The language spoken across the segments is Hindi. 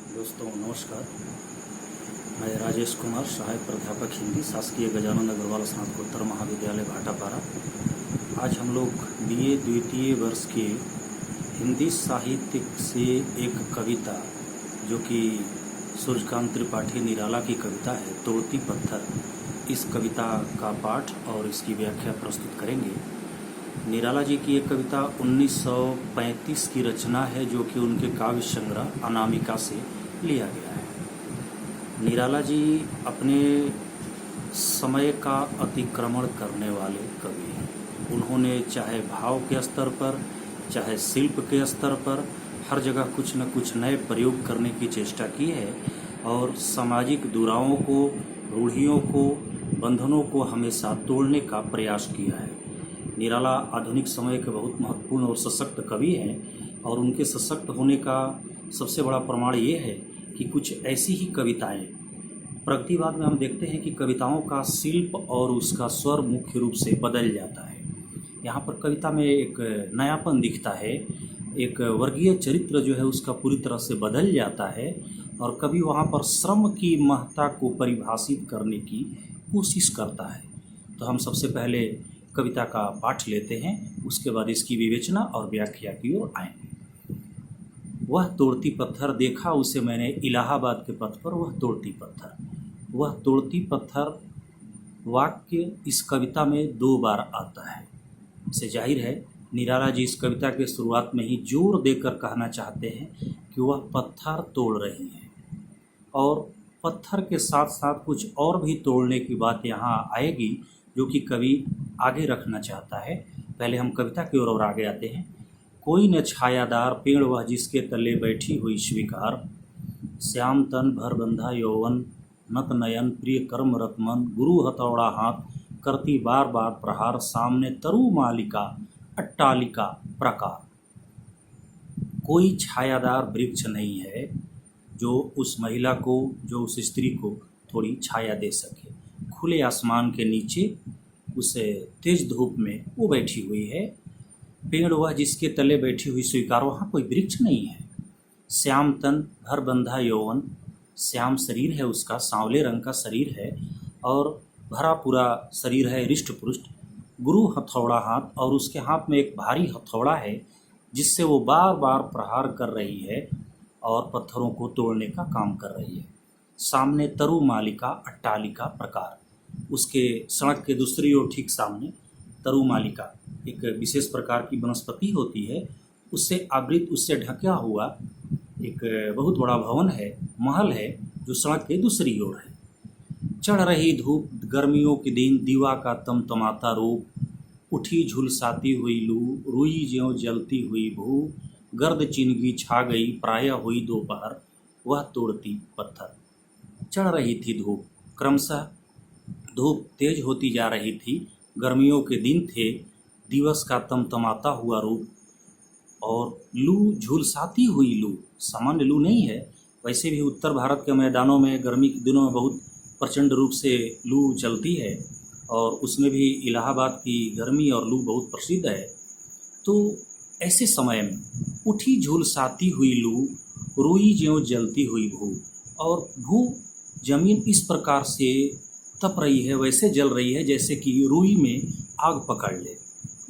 दोस्तों नमस्कार। मैं राजेश कुमार, सहायक प्राध्यापक हिंदी, शासकीय गजानन अग्रवाल स्नातकोत्तर महाविद्यालय भाटापारा। आज हम लोग बीए द्वितीय वर्ष के हिंदी साहित्य से एक कविता जो कि सूर्यकांत त्रिपाठी निराला की कविता है, तोड़ती पत्थर, इस कविता का पाठ और इसकी व्याख्या प्रस्तुत करेंगे। निराला जी की एक कविता 1935 की रचना है जो कि उनके काव्य संग्रह अनामिका से लिया गया है। निराला जी अपने समय का अतिक्रमण करने वाले कवि हैं। उन्होंने चाहे भाव के स्तर पर, चाहे शिल्प के स्तर पर, हर जगह कुछ न कुछ नए प्रयोग करने की चेष्टा की है और सामाजिक दुराओं को, रूढ़ियों को, बंधनों को हमेशा तोड़ने का प्रयास किया है। निराला आधुनिक समय के बहुत महत्वपूर्ण और सशक्त कवि हैं और उनके सशक्त होने का सबसे बड़ा प्रमाण ये है कि कुछ ऐसी ही कविताएं, प्रगतिवाद में हम देखते हैं कि कविताओं का शिल्प और उसका स्वर मुख्य रूप से बदल जाता है। यहाँ पर कविता में एक नयापन दिखता है, एक वर्गीय चरित्र जो है उसका पूरी तरह से बदल जाता है और कवि वहाँ पर श्रम की महत्ता को परिभाषित करने की कोशिश करता है। तो हम सबसे पहले कविता का पाठ लेते हैं, उसके बाद इसकी विवेचना और व्याख्या की ओर आएंगे। वह तोड़ती पत्थर देखा उसे मैंने इलाहाबाद के पथ पर, वह तोड़ती पत्थर। वह तोड़ती पत्थर वाक्य इस कविता में 2 बार आता है। इससे जाहिर है निराला जी इस कविता के शुरुआत में ही जोर देकर कहना चाहते हैं कि वह पत्थर तोड़ रही हैं और पत्थर के साथ साथ कुछ और भी तोड़ने की बात यहाँ आएगी जो कि कवि आगे रखना चाहता है। पहले हम कविता की ओर आगे आते हैं। कोई न छायादार पेड़ वह जिसके तले बैठी हुई स्वीकार, श्याम तन भर बंधा यौवन, नत नयन प्रिय कर्म रतमन, गुरु हथौड़ा हाथ करती बार बार प्रहार, सामने तरु मालिका अट्टालिका प्रकार। कोई छायादार वृक्ष नहीं है जो उस महिला को, जो उस स्त्री को थोड़ी छाया दे सके। खुले आसमान के नीचे उस तेज धूप में वो बैठी हुई है। पेड़ वह जिसके तले बैठी हुई स्वीकार, वहाँ कोई वृक्ष नहीं है। श्याम तन भर बंधा यौवन, श्याम शरीर है उसका, सांवले रंग का शरीर है और भरा पूरा शरीर है, रिष्ट पुष्ट। गुरु हथौड़ा हाथ, और उसके हाथ में एक भारी हथौड़ा है जिससे वो बार बार प्रहार कर रही है और पत्थरों को तोड़ने का काम कर रही है। सामने तरु मालिका अट्टालिका प्रकार, उसके सड़क के दूसरी ओर ठीक सामने तरु मालिका, एक विशेष प्रकार की वनस्पति होती है, उससे आवृत, उससे ढका हुआ एक बहुत बड़ा भवन है, महल है जो सड़क के दूसरी ओर है। चढ़ रही धूप, गर्मियों के दिन, दीवा का तमतमाता रूप, उठी झुलसाती हुई लू, रुई ज्यों जलती हुई भू, गर्द चिनगी छा गई प्रायः हुई दोपहर, वह तोड़ती पत्थर। चढ़ रही थी धूप, क्रमशः धूप तेज होती जा रही थी, गर्मियों के दिन थे, दिवस का तमतमाता हुआ रूप और लू, झुलसाती हुई लू, सामान्य लू नहीं है। वैसे भी उत्तर भारत के मैदानों में गर्मी के दिनों में बहुत प्रचंड रूप से लू चलती है और उसमें भी इलाहाबाद की गर्मी और लू बहुत प्रसिद्ध है। तो ऐसे समय में उठी झुलसाती हुई लू, रुई ज्यों जलती हुई भू, और भू जमीन इस प्रकार से तप रही है, वैसे जल रही है जैसे कि रुई में आग पकड़ ले।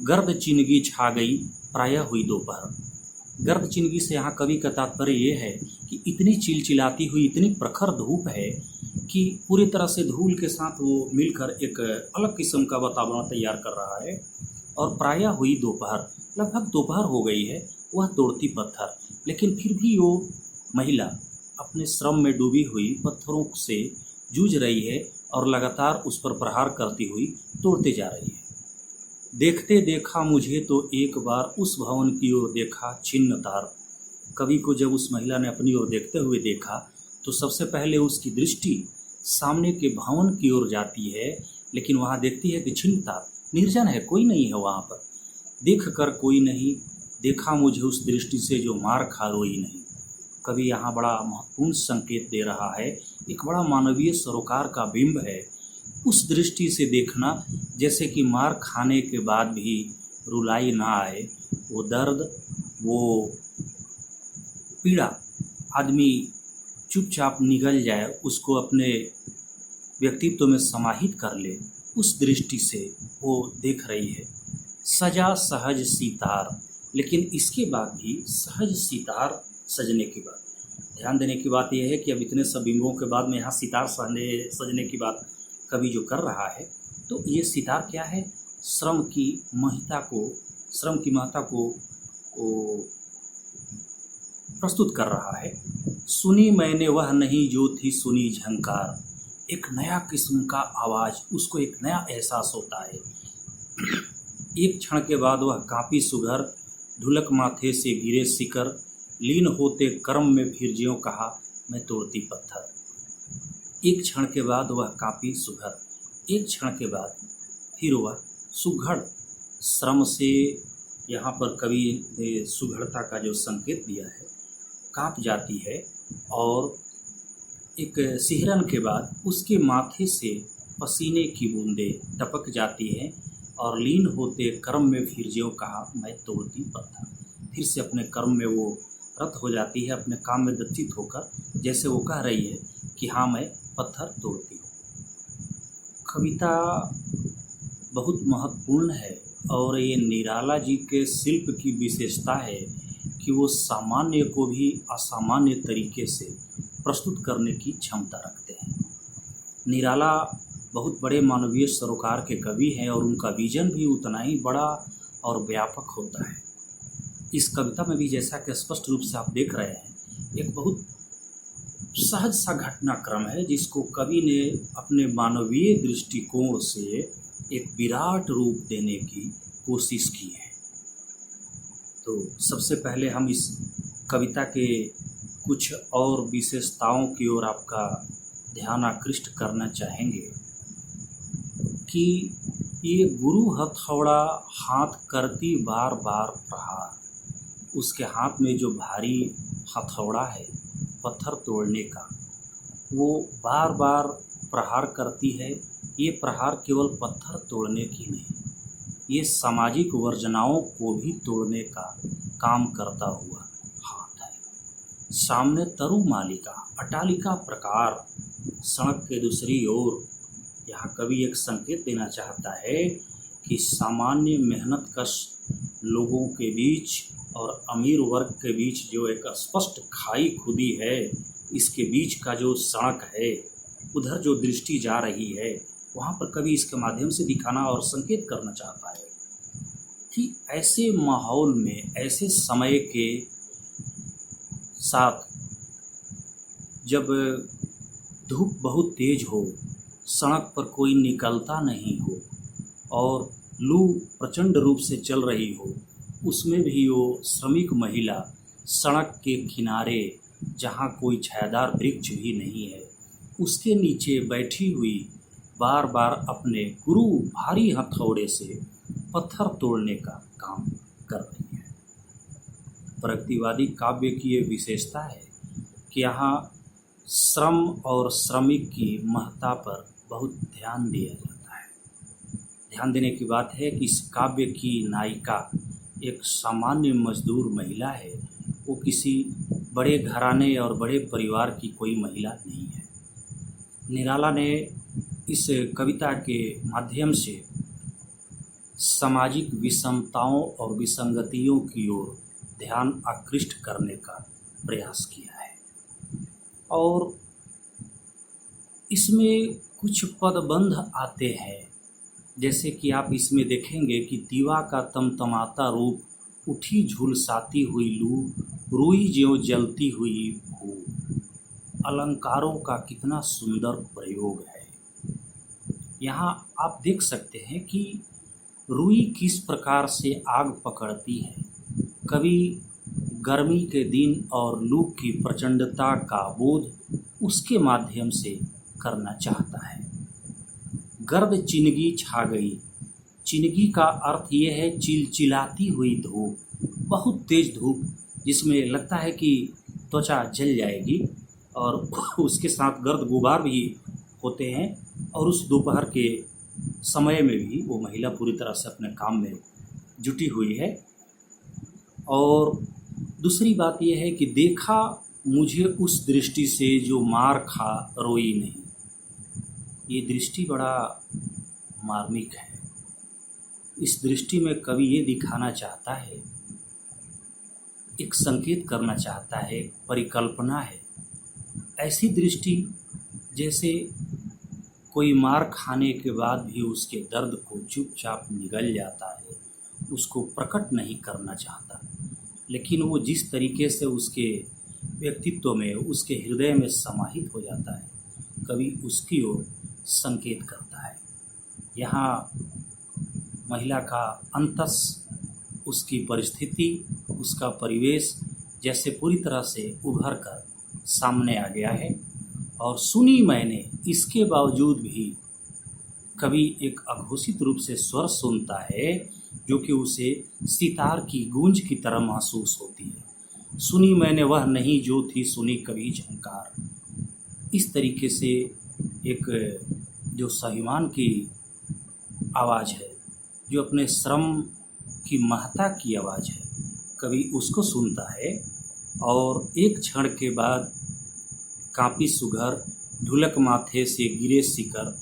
गर्द चिनगी छा गई प्रायः हुई दोपहर। गर्द चिनगी से यहाँ कवि का तात्पर्य ये है कि इतनी चिलचिलाती हुई, इतनी प्रखर धूप है कि पूरी तरह से धूल के साथ वो मिलकर एक अलग किस्म का वातावरण तैयार कर रहा है। और प्रायः हुई दोपहर, लगभग दोपहर हो गई है, वह तोड़ती पत्थर, लेकिन फिर भी वो महिला अपने श्रम में डूबी हुई पत्थरों से जूझ रही है और लगातार उस पर प्रहार करती हुई तोड़ते जा रही है। देखते देखा मुझे तो एक बार उस भवन की ओर देखा छिन्न तार। कवि को जब उस महिला ने अपनी ओर देखते हुए देखा तो सबसे पहले उसकी दृष्टि सामने के भवन की ओर जाती है, लेकिन वहाँ देखती है कि छिन्न तार, निर्जन है, कोई नहीं है वहाँ पर। देख कर कोई नहीं देखा मुझे उस दृष्टि से जो मार खा रोई नहीं। कवि यहाँ बड़ा महत्वपूर्ण संकेत दे रहा है, एक बड़ा मानवीय सरोकार का बिंब है। उस दृष्टि से देखना जैसे कि मार खाने के बाद भी रुलाई ना आए, वो दर्द, वो पीड़ा आदमी चुपचाप निगल जाए, उसको अपने व्यक्तित्व में समाहित कर ले, उस दृष्टि से वो देख रही है। सजा सहज सितार, लेकिन इसके बाद भी सहज सितार सजने के बाद ध्यान देने की बात यह है कि अब इतने सब बिंबों के बाद में यहाँ सितार सजने की बात कवि जो कर रहा है, तो ये सितार क्या है? श्रम की महत्ता को वो प्रस्तुत कर रहा है। सुनी मैंने वह नहीं जो थी सुनी झंकार, एक नया किस्म का आवाज़, उसको एक नया एहसास होता है। एक क्षण के बाद वह कांपी सुघर, ढुलक माथे से गिरे शिकर, लीन होते कर्म में फिर ज्यों कहा मैं तोड़ती पत्थर। एक क्षण के बाद वह कांपी सुघर, एक क्षण के बाद फिर वह सुघड़, श्रम से यहाँ पर कवि ने सुघड़ता का जो संकेत दिया है, कांप जाती है और एक सिहरन के बाद उसके माथे से पसीने की बूंदें टपक जाती हैं और लीन होते कर्म में फिर ज्यों कहा मैं तोड़ती पत्थर। फिर से अपने कर्म में वो रत हो जाती है, अपने काम में दक्षित होकर, जैसे वो कह रही है कि हाँ मैं पत्थर तोड़ती हूँ। कविता बहुत महत्वपूर्ण है और ये निराला जी के शिल्प की विशेषता है कि वो सामान्य को भी असामान्य तरीके से प्रस्तुत करने की क्षमता रखते हैं। निराला बहुत बड़े मानवीय सरोकार के कवि हैं और उनका विजन भी उतना ही बड़ा और व्यापक होता है। इस कविता में भी जैसा कि स्पष्ट रूप से आप देख रहे हैं, एक बहुत सहज सा घटनाक्रम है जिसको कवि ने अपने मानवीय दृष्टिकोण से एक विराट रूप देने की कोशिश की है। तो सबसे पहले हम इस कविता के कुछ और विशेषताओं की ओर आपका ध्यान आकृष्ट करना चाहेंगे कि ये गुरु हथौड़ा हाथ करती बार बार प्रहार, उसके हाथ में जो भारी हथौड़ा है पत्थर तोड़ने का, वो बार बार प्रहार करती है। ये प्रहार केवल पत्थर तोड़ने की नहीं, ये सामाजिक वर्जनाओं को भी तोड़ने का काम करता हुआ हाथ है। सामने तरु मालिका अटालिका प्रकार, सड़क के दूसरी ओर, यहाँ कवि एक संकेत देना चाहता है कि सामान्य मेहनतकश लोगों के बीच और अमीर वर्ग के बीच जो एक स्पष्ट खाई खुदी है, इसके बीच का जो सड़क है, उधर जो दृष्टि जा रही है, वहाँ पर कवि इसके माध्यम से दिखाना और संकेत करना चाहता है कि ऐसे माहौल में, ऐसे समय के साथ, जब धूप बहुत तेज हो, सड़क पर कोई निकलता नहीं हो और लू प्रचंड रूप से चल रही हो, उसमें भी वो श्रमिक महिला सड़क के किनारे, जहाँ कोई छायादार वृक्ष भी नहीं है, उसके नीचे बैठी हुई बार बार अपने गुरु भारी हथौड़े से पत्थर तोड़ने का काम कर रही है। प्रगतिवादी काव्य की ये विशेषता है कि यहाँ श्रम और श्रमिक की महत्ता पर बहुत ध्यान दिया जाता है। ध्यान देने की बात है कि इस काव्य की नायिका एक सामान्य मजदूर महिला है, वो किसी बड़े घराने और बड़े परिवार की कोई महिला नहीं है। निराला ने इस कविता के माध्यम से सामाजिक विषमताओं और विसंगतियों की ओर ध्यान आकृष्ट करने का प्रयास किया है और इसमें कुछ पदबंध आते हैं, जैसे कि आप इसमें देखेंगे कि दीवा का तमतमाता रूप, उठी झुलसाती हुई लू, रुई ज्यों जलती हुई भू। अलंकारों का कितना सुंदर प्रयोग है। यहाँ आप देख सकते हैं कि रुई किस प्रकार से आग पकड़ती है। कवि गर्मी के दिन और लू की प्रचंडता का बोध उसके माध्यम से करना चाहता है। गर्द चिनगी छा गई, चिनगी का अर्थ ये है चिलचिलाती हुई धूप, बहुत तेज धूप जिसमें लगता है कि त्वचा जल जाएगी और उसके साथ गर्द गुबार भी होते हैं और उस दोपहर के समय में भी वो महिला पूरी तरह से अपने काम में जुटी हुई है। और दूसरी बात यह है कि देखा मुझे उस दृष्टि से जो मार खा रोई नहीं। ये दृष्टि बड़ा मार्मिक है। इस दृष्टि में कवि ये दिखाना चाहता है, एक संकेत करना चाहता है, परिकल्पना है। ऐसी दृष्टि जैसे कोई मार खाने के बाद भी उसके दर्द को चुपचाप निगल जाता है, उसको प्रकट नहीं करना चाहता, लेकिन वो जिस तरीके से उसके व्यक्तित्व में, उसके हृदय में समाहित हो जाता है, कवि उसकी ओर संकेत करता है। यहाँ महिला का अंतस, उसकी परिस्थिति, उसका परिवेश जैसे पूरी तरह से उभर कर सामने आ गया है। और सुनी मैंने, इसके बावजूद भी कवि एक अघोषित रूप से स्वर सुनता है जो कि उसे सितार की गूंज की तरह महसूस होती है। सुनी मैंने वह नहीं जो थी सुनी कभी झंकार। इस तरीके से एक जो स्वाभिमान की आवाज़ है, जो अपने श्रम की महत्ता की आवाज़ है, कवि उसको सुनता है। और एक क्षण के बाद कांपी सुघर, ढुलक माथे से गिरे शिकर।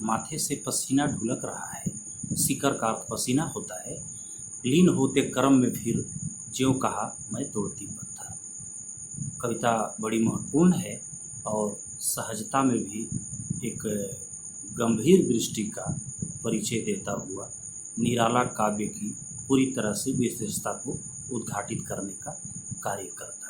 माथे से पसीना ढुलक रहा है, शिकर का अर्थ पसीना होता है। लीन होते कर्म में फिर ज्यों कहा मैं तोड़ती पत्थर। कविता बड़ी महत्वपूर्ण है और सहजता में भी एक गंभीर दृष्टि का परिचय देता हुआ निराला काव्य की पूरी तरह से विशेषता को उद्घाटित करने का कार्य करता है।